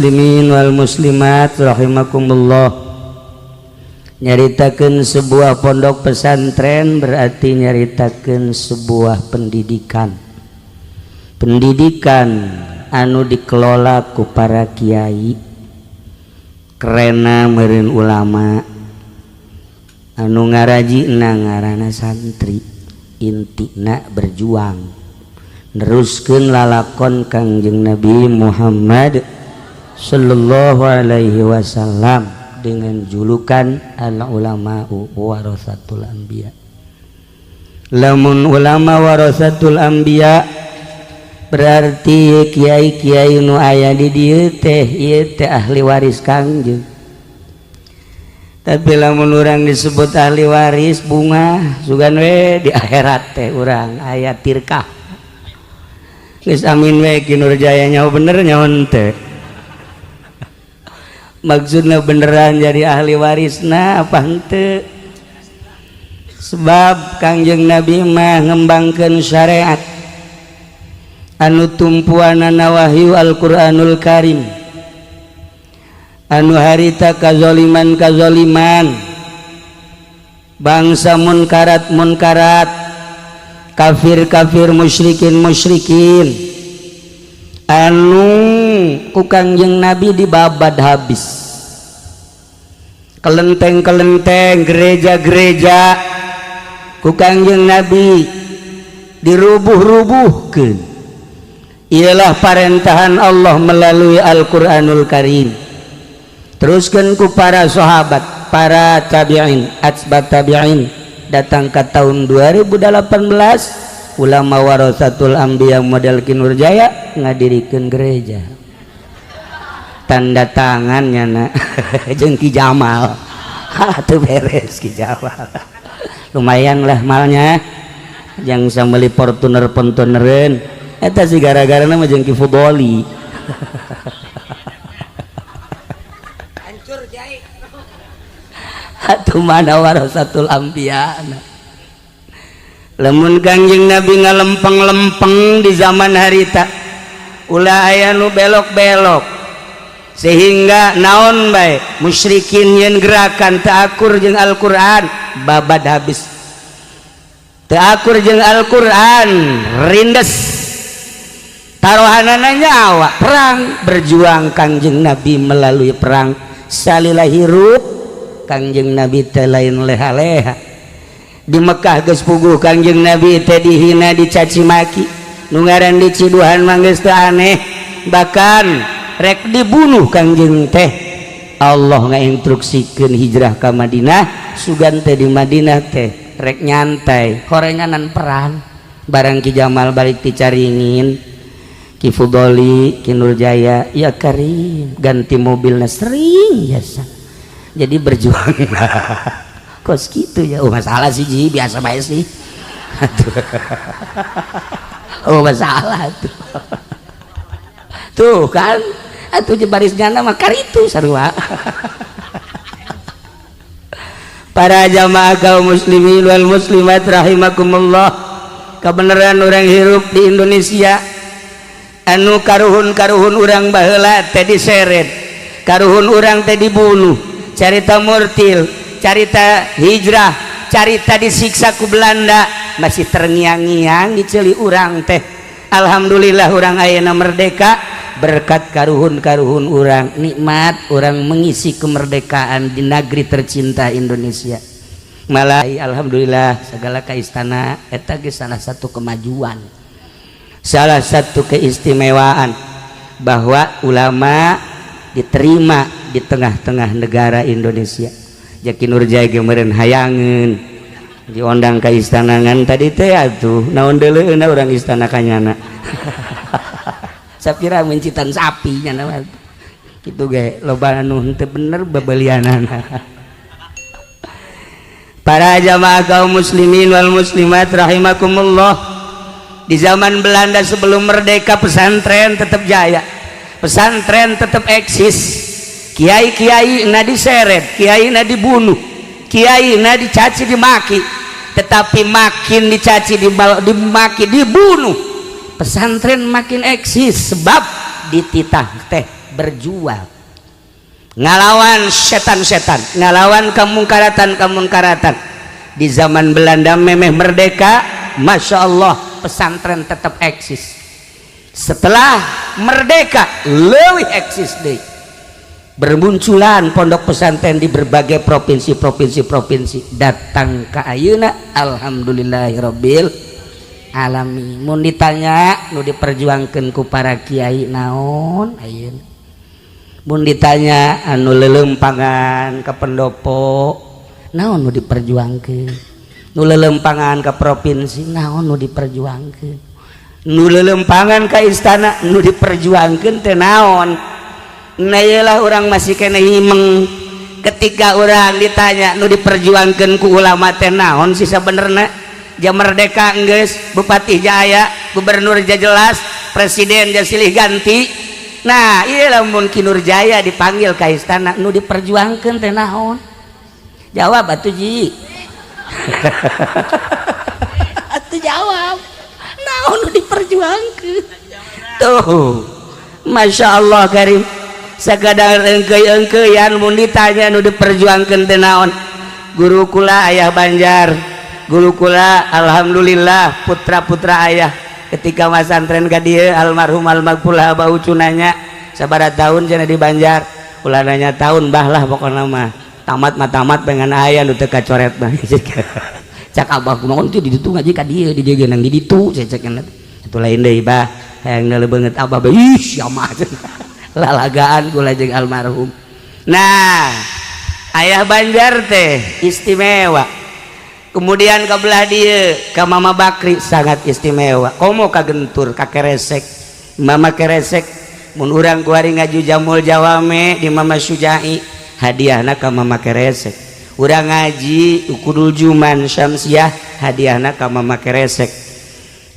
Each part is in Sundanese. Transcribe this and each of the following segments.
muslimin wal muslimat rahimakumullah. Nyaritakeun sebuah pondok pesantren berarti nyaritakeun sebuah pendidikan anu dikelola ku para kiai kerena meureun ulama anu ngarajina ngaranna santri, intina berjuang neruskeun lalakon Kangjeng Nabi Muhammad sallallahu alaihi wasallam dengan julukan al ulama warasatul anbiya. Lamun ulama warasatul anbiya berarti kiai-kiai nu aya di dieu teh ieu teh ahli waris Kangjeng. Tapi lamun urang disebut ahli waris bunga sugan we di akhirat teh urang aya tirkah. Geus amin we Ki Nurjaya nyaho bener nyaho teu. Maksudnya beneran jadi ahli warisna apa henteu? Sebab Kangjeng Nabi mah ngembangkeun syariat anu tumpuanana wahyu Al-Qur'anul Karim, anu harita kazoliman bangsa munkarat kafir musyrikin anu ku Kangjeng Nabi dibabad habis, kelenteng gereja ku Kangjeng Nabi dirubuh-rubuhkeun. Ialah perintahan Allah melalui Al-Qur'anul Karim. Teruskan ku para sahabat, para tabi'in, atba' tabi'in, datang ke tahun 2018 ulama warasatul anbiya model Ki Nurjaya ngadirikeun gereja. Tanda tangannya na jeung Ki Jamal. Atuh beres Ki Jamal. Lumayan lah malnya. Yang sambeli Fortunereun eta si gara-gara nama jeung Ki Fudoli. Hancur jai. Atuh mana warasatul anbiya. Lamun Kangjeng Nabi ngalempeng-lempeng di zaman harita ulah aya nu belok-belok sehingga naon bae musyrikin yen gerakan teu akur jeung Al-Qur'an babad habis. Teu akur jeung Al-Qur'an rindes taruhanana nyawa perang berjuang Kangjeng Nabi melalui perang salila hirup Kangjeng Nabi teh lain leha-leha. Di Mekah geus puguh Kangjeng Nabi teh dihina dicaci maki nu ngaran diciduhan mah geus teu aneh, bahkan rek dibunuh Kangjeng teh Allah ngainstruksikeun hijrah ka Madinah, sugan teh di Madinah teh rek nyantai horenganan perang barang Ki Jamal balik dicaringin Ki Fudoli, Ki Nurjaya, ya Karim ganti mobilnya sering biasa jadi berjuang. Kos gitu ya, masalah sih Ji, biasa bae sih. Masalah tuh. Tuh kan, atuh barisnya nama karitu sarua. Para jamaah kaum muslimin wal muslimat rahimakumullah, kebenaran orang hirup di Indonesia anu karuhun urang baheula teh diseret, karuhun urang teh dibunuh, carita murtil, carita hijrah, carita disiksa ku Belanda masih terngiang-ngiang diceli urang teh. Alhamdulillah urang ayeuna merdeka berkat karuhun urang, nikmat urang mengisi kemerdekaan di negeri tercinta Indonesia. Malah alhamdulillah segala ka istana eta geus salah satu kemajuan, salah satu keistimewaan bahwa ulama diterima di tengah-tengah negara Indonesia. Jaki Nurjaya ge meureun hayangeun diondang ka istana ngan tadi teh atuh naon deuleueuna urang istana kanyana. Sapira mencitan sapi nya nama kitu ge loba anu henteu bener babalianana. Para jamaah kaum muslimin wal muslimat rahimakumullah, di zaman Belanda sebelum merdeka pesantren tetap jaya, pesantren tetap eksis. Kiai-kiai na diseret, kiai na dibunuh, kiai na dicaci dimaki, tetapi makin dicaci dimaki dibunuh pesantren makin eksis sebab dititah teh berjuang ngalawan setan-setan, ngalawan kemungkaratan di zaman Belanda memeh merdeka. Masya Allah, pesantren tetap eksis. Setelah merdeka lebih eksis deh, bermunculan pondok pesantren di berbagai provinsi datang ke ayeuna alhamdulillahirabbil alamin. Mun ditanya nu diperjuangkeun ku para kiai naon ayeuna, mun ditanya anu lelempangan ke pendopo naon nu diperjuangkeun, nu lelempangan ke provinsi naon nu diperjuangkeun, nu lelempangan ke istana nu diperjuangkeun teh naon. Nah iyalah orang masih kena himeng ketika orang ditanya nu diperjuangkeun ku ulama teh naon sih sabenerna. Jam merdeka enggeus, bupati jaya, gubernur ja jelas, presiden ja silih ganti. Nah iya lamun Ki Nur Jaya dipanggil ka istana nu diperjuangkeun teh naon, jawab atuh ji. Atuh jawab naon nu diperjuangkeun tuh. Masya Allah karim, sakadar engkeuy-engkeuyan mun ditanya nu diperjuangkeun teh naon. Guru kula ayah Banjar, guru kula alhamdulillah putra-putra ayah ketika masantren ka dieu almarhum almarhumah Abah Ucu nanya sabaraha tahun cenah di Banjar. Ulah nanya tahun bah lah pokona mah tamat mah tamat pengen aya nu teu kacoret mah. Cak abah kunaon teh di ditu ngaji ka dieu di dieu nang di ditu cek itu lain deui bah hayang lebeungeut abah bah ih sia mah lalagaan kula jeung almarhum. Nah ayah Banjar teh istimewa. Kemudian ke belah dia ke Mama Bakri sangat istimewa. Komo ka Gentur ka Keresek, Mama Keresek mun urang kuari ngaju jamul jawame di Mama Sujai hadiahna ka Mama Keresek. Urang ngaji ukudul juman syamsiah hadiahna ka Mama Keresek.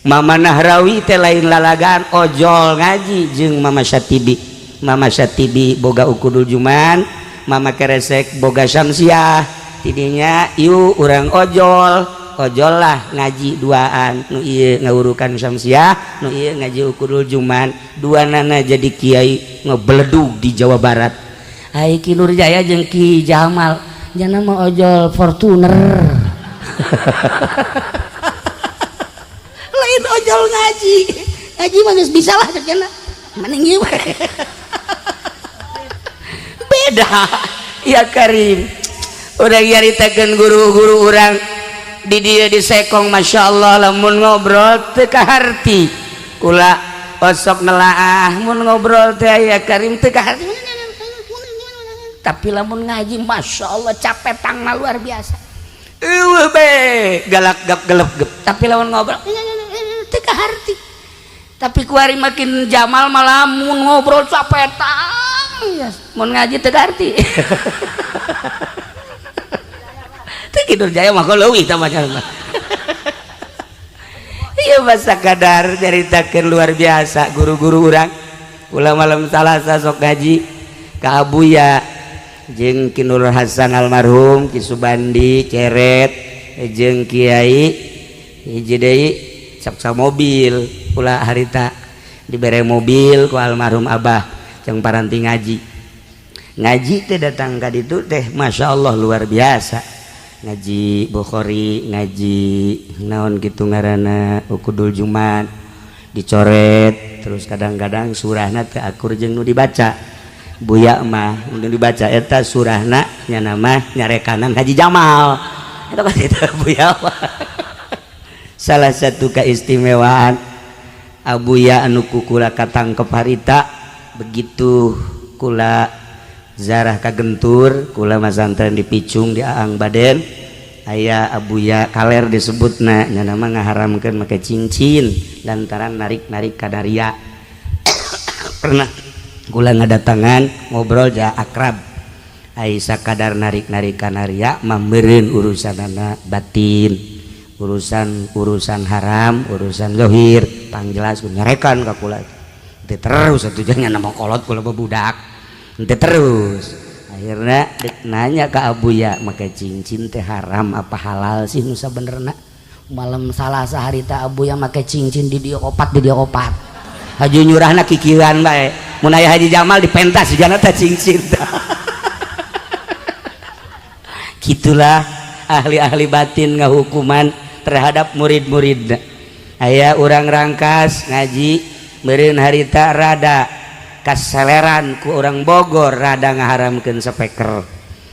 Mama Nahrawi teh lain lalagaan ojol ngaji jeung Mama Syatibi. Mama Syatibi boga ukudul juman, Mama Keresek boga syamsiah. Tidinya ieu urang ojol lah ngaji duaan, nu ieu ngawurukan syamsiah, nu ieu ngaji ukudul juman, duanana jadi kiai ngebledug di Jawa Barat. Ai Ki Nur Jaya jeung Ki Jamal jana mah ojol Fortuner. Lain ojol ngaji mah geus bisa lah cenah mending ieu beda ya Karim. Udah nyaritakeun guru-guru urang di dieu di Sekong Masya Allah lamun ngobrol teu kaharti kula osok nelaah mun ngobrol teh aya Karim teu kaharti, tapi lamun ngaji Masya Allah capetangna luar biasa. Eueuh be galak gap gelep gep, tapi lamun ngobrol teu kaharti. Tapi kuari makin Jamal malah mun ngobrol capetang mun ngaji teu kaharti. Ki Nur Jaya mah leuwih tah macam. Ieu mah sakadar nyaritakeun luar biasa guru-guru urang. Ulah malam Salasa sok ngaji ka Abuya jeung Ki Nur Hasan almarhum, Ki Subandi Ceret jeung Kiai hiji deui saksa mobil. Ulah harita dibere mobil ku almarhum Abah jeung paranti ngaji. Ngaji teh datang ka ditu teh Masya Allah luar biasa. Ngaji Bukhari, ngaji naon gitu ngaranna ukudul juman dicoret, terus kadang-kadang surahna teu akur jeung nu dibaca. Buya mah nu dibaca eta surahna nya nama nyarekanan Haji Jamal. Eta kan eta Buya mah. Salah satu keistimewaan Abuya anu kula katangkep harita begitu kula zarah ka Gentur, kula masantren di Picung di Aang Baden, aya Abuya kaler disebutna nya nama ngaharamkeun make cincin lantaran narik-narik kadaria. Pernah kula ngadatangan ngobrol ja akrab, ai sakadar narik-narik kadaria mah meureun urusanana batin, urusan haram, urusan zahir, pangjelas nyarekan ka kula. Teu terus atuh nya nama kolot kula babudak. Ente terus akhirnya nanya ke Abuya make cincin teh haram apa halal sih nu sabenerna. Malam Salasa harita Abuya make cincin di dia opat Haji nyurahna kikiran bae mun aya Haji Jamal dipentas jana teh cincin. Gitulah ahli-ahli batin ngahukuman terhadap murid-murid. Aya urang rangkas ngaji meureun harita rada kaseleran ku urang Bogor rada ngaharamkeun speaker.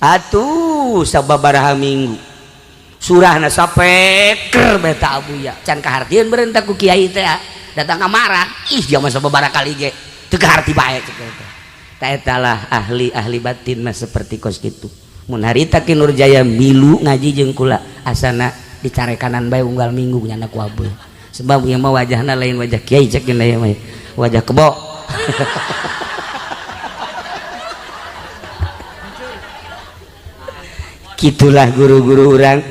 Atuh sababaraha minggu surahna speaker beta abuya can kahartieun beureun ku kiai teh datang kamarah ih jama sababaraha kali ge teu kaharti bae cek eta. Ta eta lah ahli batin mah seperti kos kitu. Mun harita ki Nur Jaya milu ngaji jeung kula asana dicarekanan bae unggal minggu nyana ku abeuh. Sebab ieu mah wajahna lain wajah kiai cek ieu mah wajah kebo. Gitulah guru-guru orang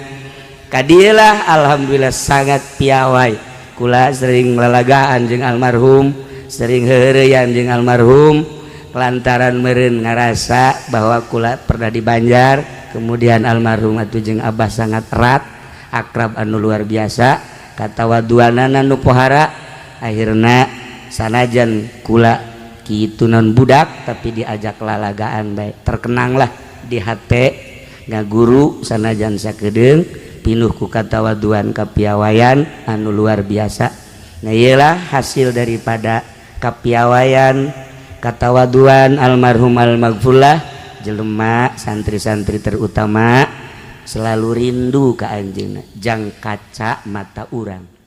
kadieulah alhamdulillah sangat piawai kula sering lalagaan jeung almarhum sering heureuyan jeung almarhum lantaran meureun ngarasa bahwa kula pernah di Banjar kemudian almarhum atuh jeung abah sangat erat akrab anu luar biasa katawaduanana nu pohara akhirna sanajan kula kitu non budak tapi diajak lalagaan bae terkenanglah di hate ngaguru sanajan sakedeung pinuh ku katawaduan kapiawayan anu luar biasa. Nah iyalah hasil daripada kapiawayan katawaduan almarhum almaghfurlah jelema santri-santri terutama selalu rindu ka anjeunna jang kaca mata urang.